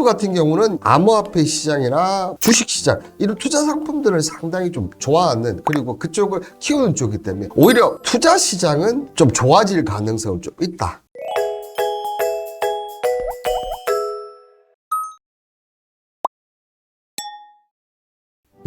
같은 경우는 암호화폐 시장이나 주식 시장 이런 투자 상품들을 상당히 좀 좋아하는, 그리고 그쪽을 키우는 쪽이기 때문에 오히려 투자 시장은 좀 좋아질 가능성은 좀 있다.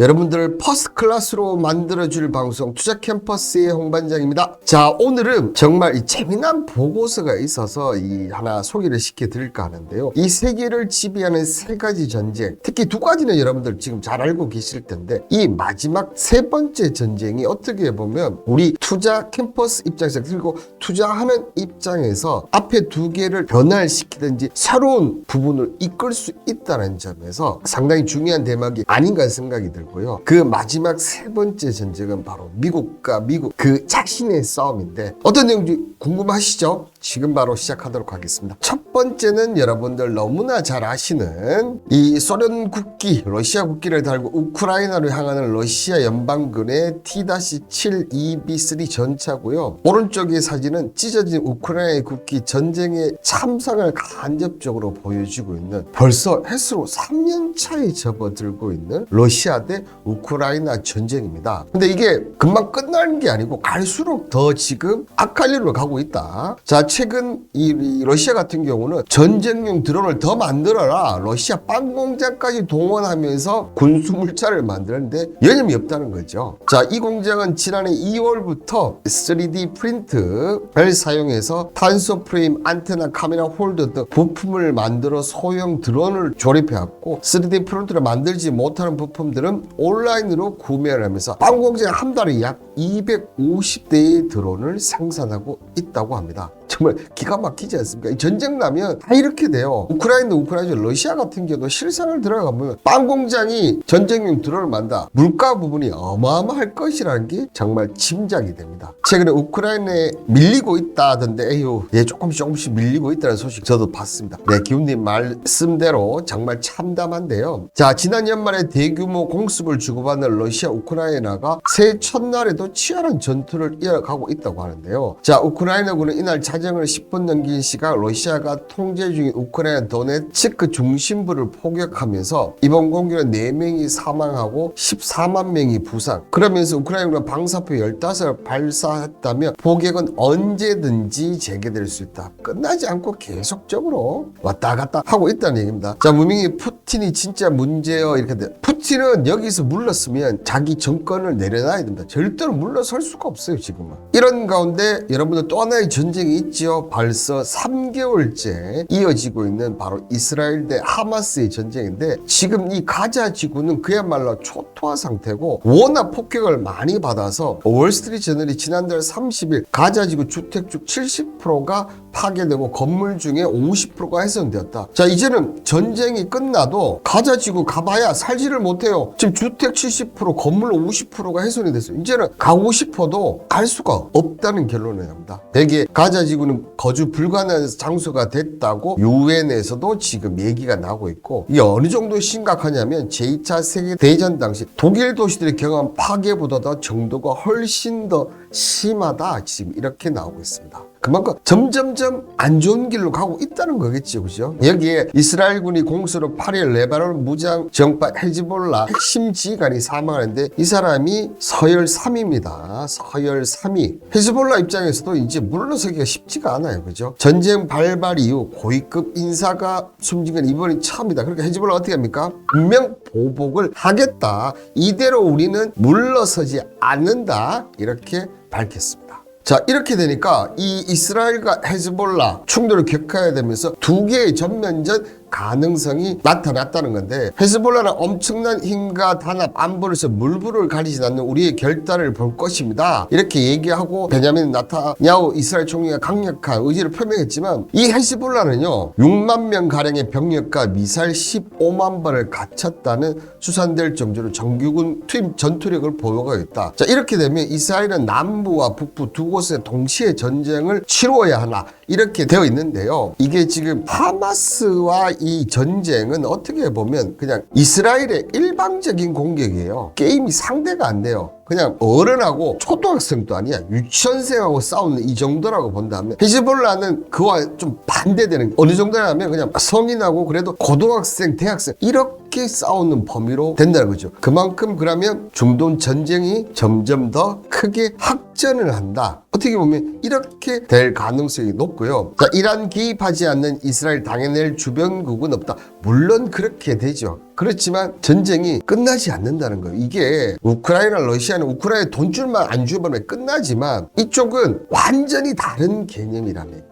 여러분들을 퍼스트 클래스로 만들어줄 방송 투자 캠퍼스의 홍반장입니다. 자, 오늘은 정말 이 재미난 보고서가 있어서 하나 소개를 시켜드릴까 하는데요. 이 세계를 지배하는 세 가지 전쟁, 특히 두 가지는 여러분들 지금 잘 알고 계실 텐데, 이 마지막 세 번째 전쟁이 어떻게 보면 우리 투자 캠퍼스 입장에서, 그리고 투자하는 입장에서 앞에 두 개를 변화시키든지 새로운 부분을 이끌 수 있다는 점에서 상당히 중요한 대목이 아닌가 생각이 들고, 그 마지막 세 번째 전쟁은 바로 미국과 미국 그 자신의 싸움인데, 어떤 내용인지 궁금하시죠? 지금 바로 시작하도록 하겠습니다. 첫 번째는 여러분들 너무나 잘 아시는 이 소련 국기, 러시아 국기를 달고 우크라이나로 향하는 러시아 연방군의 T-72B3 전차고요. 오른쪽의 사진은 찢어진 우크라이나의 국기, 전쟁의 참상을 간접적으로 보여주고 있는, 벌써 횟수로 3년 차에 접어들고 있는 러시아 대 우크라이나 전쟁입니다. 근데 이게 금방 끝나는 게 아니고 갈수록 더 지금 악할 일로 가고 있다. 자, 최근 이 러시아 같은 경우는 전쟁용 드론을 더 만들어라, 러시아 빵 공장까지 동원하면서 군수물자를 만드는데 여념이 없다는 거죠. 자, 이 공장은 지난해 2월부터 3D 프린트를 사용해서 탄소 프레임, 안테나, 카메라 홀더 등 부품을 만들어 소형 드론을 조립해왔고, 3D 프린트를 만들지 못하는 부품들은 온라인으로 구매를 하면서 빵 공장 한 달에 약 250대의 드론을 생산하고 있다고 합니다. 정말 기가 막히지 않습니까? 전쟁 나면 다 이렇게 돼요. 우크라이나, 러시아 같은 경우도 실상을 들어가보면 빵 공장이 전쟁용 드론을 만다. 물가 부분이 어마어마할 것이라는 게 정말 짐작이 됩니다. 최근에 우크라이나에 밀리고 있다던데, 에휴, 조금씩 밀리고 있다는 소식 저도 봤습니다. 네, 기훈님 말씀대로 정말 참담한데요. 자, 지난 연말에 대규모 공습을 주고받는 러시아, 우크라이나가 새해 첫날에도 치열한 전투를 이어가고 있다고 하는데요. 자, 우크라이나군은 이날 자정을 10분 넘긴 시각 러시아가 통제 중인 우크라이나 도네츠크 중심부를 포격하면서 이번 공격은 4명이 사망하고 14만 명이 부상. 그러면서 우크라이나가 방사포 15을 발사했다며 포격은 언제든지 재개될 수 있다. 끝나지 않고 계속적으로 왔다 갔다 하고 있다는 얘기입니다. 자, 무명이 푸틴이 진짜 문제요 이렇게 돼. 푸틴은 여기서 물러서면 자기 정권을 내려놔야 됩니다. 절대로 물러설 수가 없어요, 지금은. 이런 가운데 여러분들 또 하나의 전쟁이 있죠. 벌써 3개월째 이어지고 있는 바로 이스라엘 대 하마스의 전쟁인데, 지금 이 가자 지구는 그야말로 초토화 상태고 워낙 폭격을 많이 받아서 월스트리트 저널이 지난달 30일 가자 지구 주택 중 70%가 파괴되고 건물 중에 50%가 훼손되었다. 자, 이제는 전쟁이 끝나도 가자 지구 가봐야 살지를 못해요. 지금 주택 70%, 건물 50%가 훼손이 됐어요. 이제는 가고 싶어도 갈 수가 없다는 결론을 납니다. 대개 가자 지구는 거주 불가능한 장소가 됐다고 유엔에서도 지금 얘기가 나오고 있고, 이게 어느 정도 심각하냐면 제2차 세계대전 당시 독일 도시들이 경험한 파괴보다 더 정도가 훨씬 더 심하다, 지금 이렇게 나오고 있습니다. 그만큼 점점점 안 좋은 길로 가고 있다는 거겠죠, 그죠? 여기에 이스라엘군이 공수로 8일 레바논 무장 정파 헤즈볼라 핵심 지휘관이 사망하는데, 이 사람이 서열 3위입니다. 서열 3위. 헤즈볼라 입장에서도 이제 물러서기가 쉽지가 않아요, 그죠? 전쟁 발발 이후 고위급 인사가 숨진 건 이번이 처음이다. 그러니까 헤즈볼라 어떻게 합니까? 분명 보복을 하겠다. 이대로 우리는 물러서지 않는다. 이렇게 밝혔습니다. 자, 이렇게 되니까 이 이스라엘과 헤즈볼라 충돌을 격화해야 되면서 두 개의 전면전 가능성이 나타났다는 건데, 헤즈볼라는 엄청난 힘과 단합, 안보로서 물불을 가리지 않는 우리의 결단을 볼 것입니다. 이렇게 얘기하고 베냐민 네타냐후 이스라엘 총리가 강력한 의지를 표명했지만, 이 헤즈볼라는요 6만 명 가량의 병력과 미사일 15만 발을 갖췄다는 수산될 정도로 정규군 투입 전투력을 보유하고 있다. 자, 이렇게 되면 이스라엘은 남부와 북부 두 곳에 동시에 전쟁을 치루어야 하나, 이렇게 되어 있는데요. 이게 지금 하마스와 이 전쟁은 어떻게 보면 그냥 이스라엘의 일방적인 공격이에요. 게임이 상대가 안 돼요. 그냥 어른하고 초등학생도 아니야. 유치원생하고 싸우는 이 정도라고 본다면 히즈볼라는 그와 좀 반대되는 어느 정도냐면 그냥 성인하고 그래도 고등학생, 대학생 이렇게 싸우는 범위로 된다는 거죠. 그만큼 그러면 중동 전쟁이 점점 더 크게 확전을 한다. 어떻게 보면 이렇게 될 가능성이 높고요. 자, 이란 개입하지 않는 이스라엘 당해낼 주변국은 없다. 물론 그렇게 되죠. 그렇지만 전쟁이 끝나지 않는다는 거예요. 이게 우크라이나, 러시아는 우크라이나에 돈줄만 안 주면 끝나지만 이쪽은 완전히 다른 개념이라는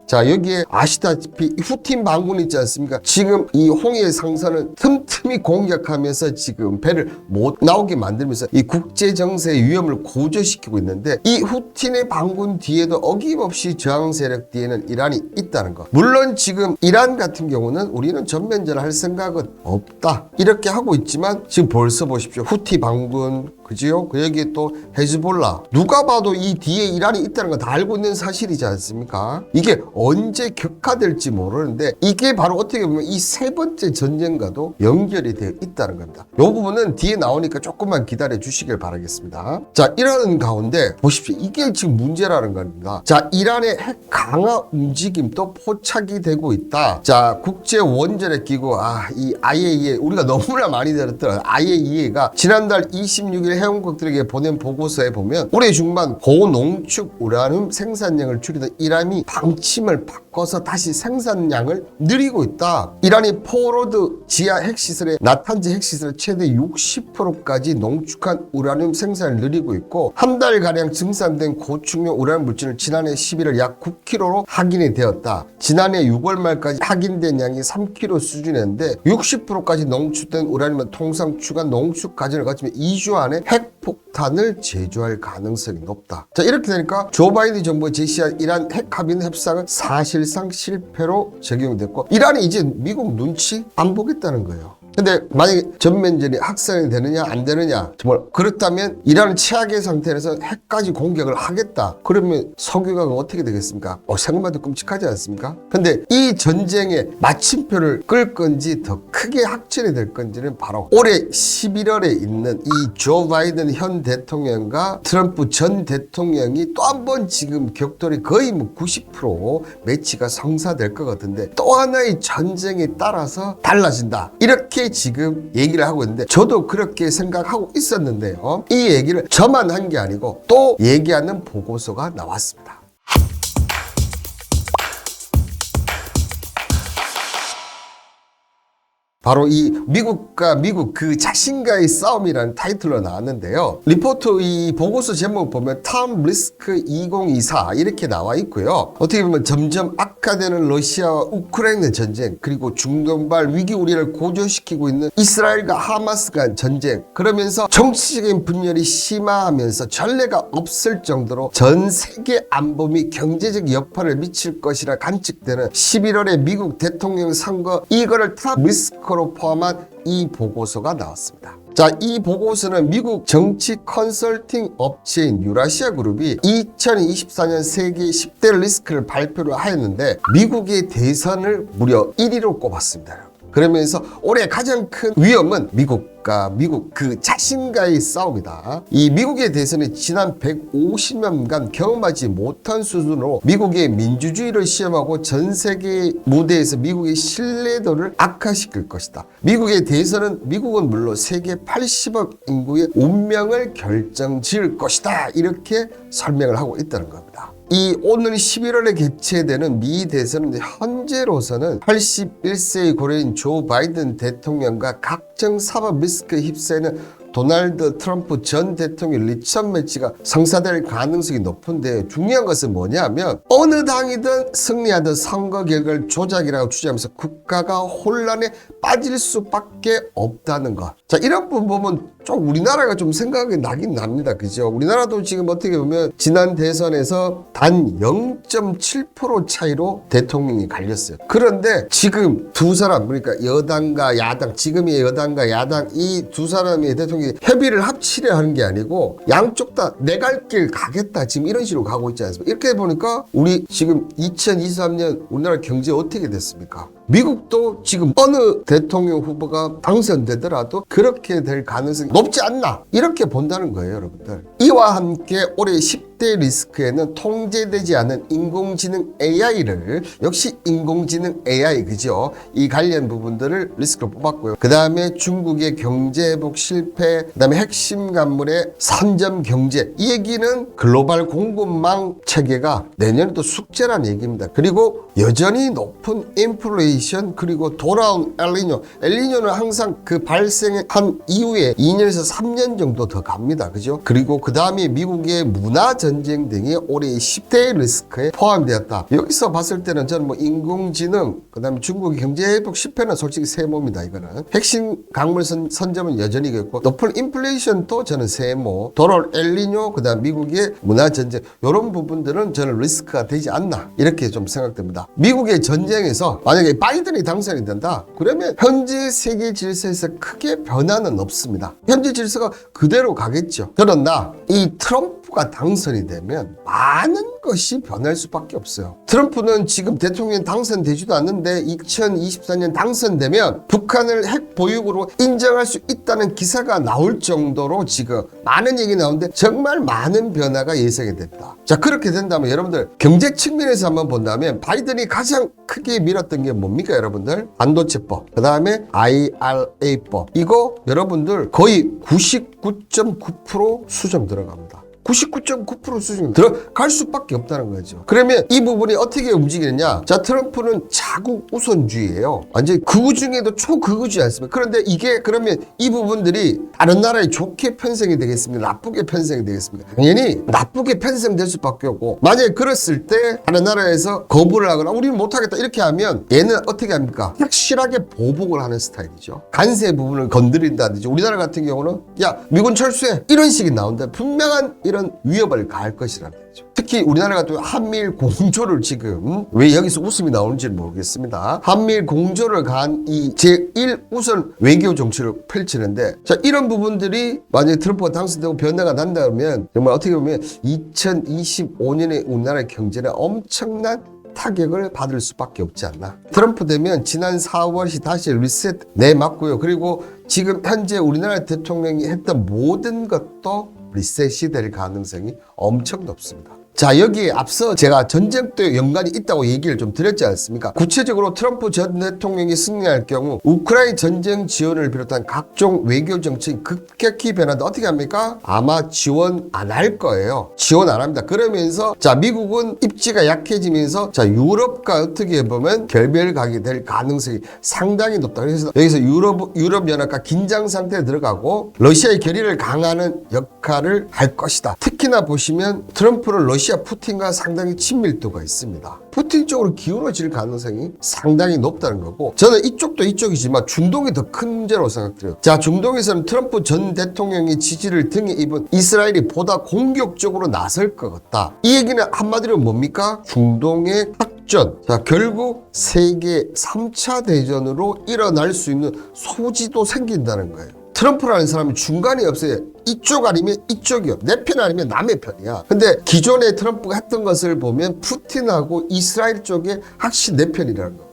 자, 여기에 아시다시피 후틴 반군 있지 않습니까? 지금 이 홍해 상선을 틈틈이 공격하면서 지금 배를 못 나오게 만들면서 이 국제 정세의 위험을 고조시키고 있는데 이 후틴의 반군 뒤에도 어김없이 저항 세력 뒤에는 이란이 있다는 거. 물론 지금 이란 같은 경우는 우리는 전면전을 할 생각은 없다. 이렇게 하고 있지만 지금 벌써 보십시오. 후티 반군 그지요? 그 여기에 또 헤즈볼라. 누가 봐도 이 뒤에 이란이 있다는 거 다 알고 있는 사실이지 않습니까? 이게 언제 격화될지 모르는데 이게 바로 어떻게 보면 이 세 번째 전쟁과도 연결이 되어 있다는 겁니다. 이 부분은 뒤에 나오니까 조금만 기다려 주시길 바라겠습니다. 자, 이러는 가운데 보십시오. 이게 지금 문제라는 겁니다. 자, 이란의 핵 강화 움직임도 포착이 되고 있다. 자, 국제 원자력 기구 이 IAEA 우리가 너무나 많이 들었던 IAEA가 지난달 26일 회원국들에게 보낸 보고서에 보면 올해 중반 고농축 우라늄 생산량을 줄이던 이란이 방침을 바꿔서 다시 생산량을 늘리고 있다. 이란이 포로드 지하 핵시설에 나탄지 핵시설에 최대 60%까지 농축한 우라늄 생산을 늘리고 있고 한 달가량 증산된 고축량 우라늄 물질을 지난해 11월 약 9kg로 확인이 되었다. 지난해 6월 말까지 확인된 양이 3kg 수준이었는데 60%까지 농축된 우라늄은 통상 추가 농축 과정을 거치면 2주 안에 핵폭탄을 제조할 가능성이 높다. 자, 이렇게 되니까 조 바이든 정부가 제시한 이란 핵 합의 협상은 사실상 실패로 적용됐고 이란이 이제 미국 눈치 안 보겠다는 거예요. 근데 만약에 전면전이 확산이 되느냐 안 되느냐 정말 그렇다면 이란은 최악의 상태에서 핵까지 공격을 하겠다. 그러면 석유가 어떻게 되겠습니까? 생각만 해도 끔찍하지 않습니까? 근데 이 전쟁의 마침표를 끌 건지 더 크게 확전이 될 건지는 바로 올해 11월에 있는 이 조 바이든 현 대통령과 트럼프 전 대통령이 또 한 번 지금 격돌이 거의 90% 매치가 성사될 것 같은데 또 하나의 전쟁에 따라서 달라진다. 이렇게 지금 얘기를 하고 있는데 저도 그렇게 생각하고 있었는데요. 이 얘기를 저만 한 게 아니고 또 얘기하는 보고서가 나왔습니다. 바로 이 미국과 미국 그 자신과의 싸움이라는 타이틀로 나왔는데요. 리포트 이 보고서 제목 보면 톰 리스크 2024 이렇게 나와 있고요. 어떻게 보면 점점 악화되는 러시아와 우크라이나 전쟁 그리고 중동발 위기 우려를 고조시키고 있는 이스라엘과 하마스 간 전쟁 그러면서 정치적인 분열이 심화하면서 전례가 없을 정도로 전 세계 안보 및 경제적 여파를 미칠 것이라 관측되는 11월의 미국 대통령 선거 이거를 톰 리스크로 포함한 이 보고서가 나왔습니다. 자, 이 보고서는 미국 정치 컨설팅 업체인 유라시아 그룹이 2024년 세계 10대 리스크를 발표를 하였는데 미국의 대선을 무려 1위로 꼽았습니다. 그러면서 올해 가장 큰 위험은 미국과 미국 그 자신과의 싸움이다. 이 미국의 대선이 지난 150년간 경험하지 못한 수준으로 미국의 민주주의를 시험하고 전 세계 무대에서 미국의 신뢰도를 악화시킬 것이다. 미국의 대선은 미국은 물론 세계 80억 인구의 운명을 결정지을 것이다. 이렇게 설명을 하고 있다는 겁니다. 이 오늘 11월에 개최되는 미 대선은 현재로서는 81세의 고려인 조 바이든 대통령과 각종 사법 리스크에 휩싸이는 도널드 트럼프 전 대통령 리천 매치가 성사될 가능성이 높은데 중요한 것은 뭐냐면 어느 당이든 승리하든 선거 결과를 조작이라고 주장하면서 국가가 혼란에 빠질 수밖에 없다는 것. 자, 이런 부분 보면 좀 우리나라가 좀 생각이 나긴 납니다. 그죠? 우리나라도 지금 어떻게 보면 지난 대선에서 단 0.7% 차이로 대통령이 갈렸어요. 그런데 지금 두 사람, 그러니까 여당과 야당, 지금의 여당과 야당 이 두 사람의 대통령이 협의를 합치려 하는 게 아니고 양쪽 다 내 갈 길 가겠다 지금 이런 식으로 가고 있지 않습니까? 이렇게 보니까 우리 지금 2023년 우리나라 경제 어떻게 됐습니까? 미국도 지금 어느 대통령 후보가 당선되더라도 그렇게 될 가능성이 높지 않나 이렇게 본다는 거예요, 여러분들. 이와 함께 올해 10대 리스크에는 통제되지 않은 인공지능 AI를 역시 인공지능 AI 그죠? 이 관련 부분들을 리스크로 뽑았고요. 그 다음에 중국의 경제 회복 실패, 그 다음에 핵심 간물의 선점 경제 이 얘기는 글로벌 공급망 체계가 내년에도 숙제라는 얘기입니다. 그리고 여전히 높은 인플레이션 그리고 돌아온 엘니뇨. 엘니뇨는 항상 그 발생한 이후에 2년에서 3년 정도 더 갑니다. 그죠? 그리고 그 다음에 미국의 문화 전쟁 등이 올해 10대 리스크에 포함되었다. 여기서 봤을 때는 저는 뭐 인공지능, 그 다음에 중국의 경제 회복 실패는 솔직히 세모입니다. 이거는 핵심 강물 선점은 여전히 있고 높은 인플레이션도 저는 세모, 돌아올 엘니뇨, 그 다음 미국의 문화 전쟁 이런 부분들은 저는 리스크가 되지 않나 이렇게 좀 생각됩니다. 미국의 전쟁에서 만약에 바이든이 당선이 된다 그러면 현재 세계 질서에서 크게 변화는 없습니다. 현재 질서가 그대로 가겠죠. 그러나 이 트럼프가 당선이 되면 많은 것이 변할 수밖에 없어요. 트럼프는 지금 대통령 당선되지도 않는데 2024년 당선되면 북한을 핵 보유국으로 인정할 수 있다는 기사가 나올 정도로 지금 많은 얘기 나오는데 정말 많은 변화가 예상이 됐다. 자, 그렇게 된다면 여러분들 경제 측면에서 한번 본다면 바이든이 가장 크게 밀었던 게 뭡니까 여러분들? 반도체법, 그 다음에 IRA법. 이거 여러분들 거의 99.9% 수정 들어갑니다. 99.9% 수준 들어갈 수밖에 없다는 거죠. 그러면 이 부분이 어떻게 움직이느냐? 자, 트럼프는 자국 우선주의예요. 완전히 극우 중에도 초극우주의 않습니까? 그런데 이게 그러면 이 부분들이 다른 나라에 좋게 편성이 되겠습니까? 나쁘게 편성이 되겠습니까? 당연히 나쁘게 편성될 수밖에 없고 만약에 그랬을 때 다른 나라에서 거부를 하거나 우리는 못하겠다 이렇게 하면 얘는 어떻게 합니까? 확실하게 보복을 하는 스타일이죠. 간세 부분을 건드린다든지 우리나라 같은 경우는 야 미군 철수해 이런 식이 나온다. 분명한 이런 위협을 가할 것이라는 거죠. 특히 우리나라 같은 한미일 공조를 지금 왜 여기서 웃음이 나오는지 모르겠습니다. 한미일 공조를 간 이 제1우선 외교 정치를 펼치는데 자 이런 부분들이 만약에 트럼프가 당선되고 변화가 난다면 정말 어떻게 보면 2025년에 우리나라의 경제는 엄청난 타격을 받을 수밖에 없지 않나. 트럼프 되면 지난 4월이 다시 리셋 내맞고요. 그리고 지금 현재 우리나라 대통령이 했던 모든 것도 리셋이 될 가능성이 엄청 높습니다. 자, 여기에 앞서 제가 전쟁도 연관이 있다고 얘기를 좀 드렸지 않습니까? 구체적으로 트럼프 전 대통령이 승리할 경우 우크라이나 전쟁 지원을 비롯한 각종 외교 정책이 급격히 변한다. 어떻게 합니까? 아마 지원 안 할 거예요. 지원 안 합니다. 그러면서 자, 미국은 입지가 약해지면서 자, 유럽과 어떻게 보면 결별각이 될 가능성이 상당히 높다. 그래서 여기서 유럽연합과 긴장 상태에 들어가고 러시아의 결의를 강화하는 역할을 할 것이다. 특히나 보시면 트럼프는 러시아 푸틴과 상당히 친밀도가 있습니다. 푸틴 쪽으로 기울어질 가능성이 상당히 높다는 거고 저는 이쪽도 이쪽이지만 중동이 더 큰 문제라고 생각돼요. 자, 중동에서는 트럼프 전 대통령의 지지를 등에 입은 이스라엘이 보다 공격적으로 나설 것 같다. 이 얘기는 한마디로 뭡니까? 중동의 확전. 자, 결국 세계 3차 대전으로 일어날 수 있는 소지도 생긴다는 거예요. 트럼프라는 사람이 중간이 없어요. 이쪽 아니면 이쪽이요. 내 편 아니면 남의 편이야. 근데 기존에 트럼프가 했던 것을 보면 푸틴하고 이스라엘 쪽에 확실히 내 편이라는 거거든요.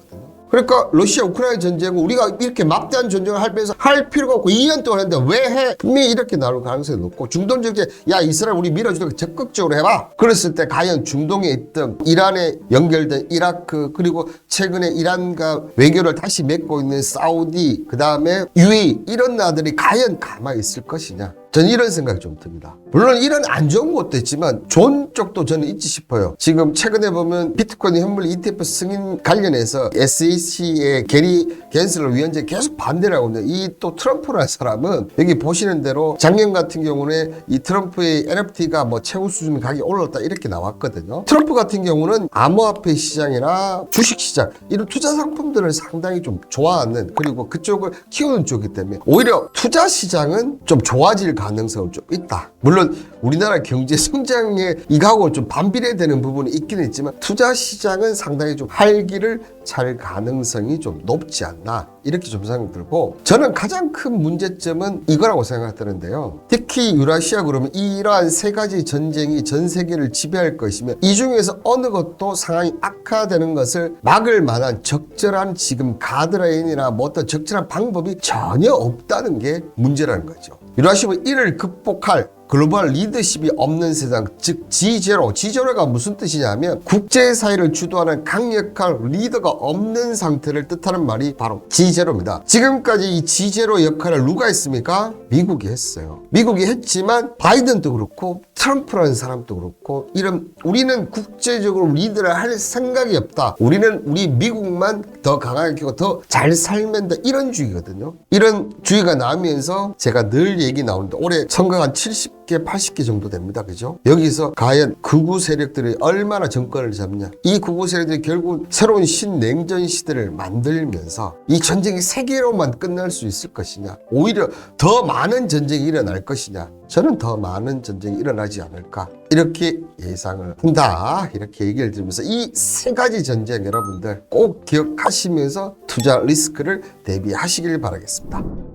그러니까 러시아 우크라이나 전쟁은 우리가 이렇게 막대한 전쟁을 할 필요가 없고 2년 동안 했는데 왜 해? 분명히 이렇게 나올 가능성이 높고 중동 정책 야 이스라엘 우리 밀어주도록 적극적으로 해봐. 그랬을 때 과연 중동에 있던 이란에 연결된 이라크 그리고 최근에 이란과 외교를 다시 맺고 있는 사우디 그 다음에 UAE 이런 나라들이 과연 가만히 있을 것이냐. 저는 이런 생각이 좀 듭니다. 물론 이런 안 좋은 것도 있지만 좋은 쪽도 저는 있지 싶어요. 지금 최근에 보면 비트코인 현물 ETF 승인 관련해서 SEC의 게리 겐슬러 위원장이 계속 반대를 하고 있는데 이 또 트럼프라는 사람은 여기 보시는 대로 작년 같은 경우는 이 트럼프의 NFT가 뭐 최고 수준 가격이 올랐다 이렇게 나왔거든요. 트럼프 같은 경우는 암호화폐 시장이나 주식 시장 이런 투자 상품들을 상당히 좀 좋아하는 그리고 그쪽을 키우는 쪽이기 때문에 오히려 투자 시장은 좀 좋아질 가능성은 좀 있다. 물론 우리나라 경제 성장에 이거하고 좀 반비례되는 부분이 있긴 있지만 투자 시장은 상당히 좀 활기를 찰 가능성이 좀 높지 않나 이렇게 좀 생각이 들고 저는 가장 큰 문제점은 이거라고 생각드는데요. 특히 유라시아 그러면 이러한 세 가지 전쟁이 전 세계를 지배할 것이며 이 중에서 어느 것도 상황이 악화되는 것을 막을 만한 적절한 지금 가드라인이나 뭐 어떤 적절한 방법이 전혀 없다는 게 문제라는 거죠. 유라시아는 이를 극복할 글로벌 리더십이 없는 세상, 즉 G0가 무슨 뜻이냐면 국제사회를 주도하는 강력한 리더가 없는 상태를 뜻하는 말이 바로 G0입니다. 지금까지 이 G0 역할을 누가 했습니까? 미국이 했어요. 미국이 했지만 바이든도 그렇고 트럼프라는 사람도 그렇고 이런 우리는 국제적으로 리더를 할 생각이 없다. 우리는 우리 미국만 더 강하게 키우고 더 잘 살면 돼. 이런 주의거든요. 이런 주의가 나오면서 제가 늘 얘기 나오는데 올해 선거가 한 70개, 80개 정도 됩니다. 그죠? 여기서 과연 극우 세력들이 얼마나 정권을 잡냐. 이 극우 세력들이 결국 새로운 신냉전 시대를 만들면서 이 전쟁이 세계로만 끝날 수 있을 것이냐. 오히려 더 많은 전쟁이 일어날 것이냐. 저는 더 많은 전쟁이 일어나지 않을까 이렇게 예상을 한다 이렇게 얘기를 드리면서 이 세 가지 전쟁 여러분들 꼭 기억하시면서 투자 리스크를 대비하시길 바라겠습니다.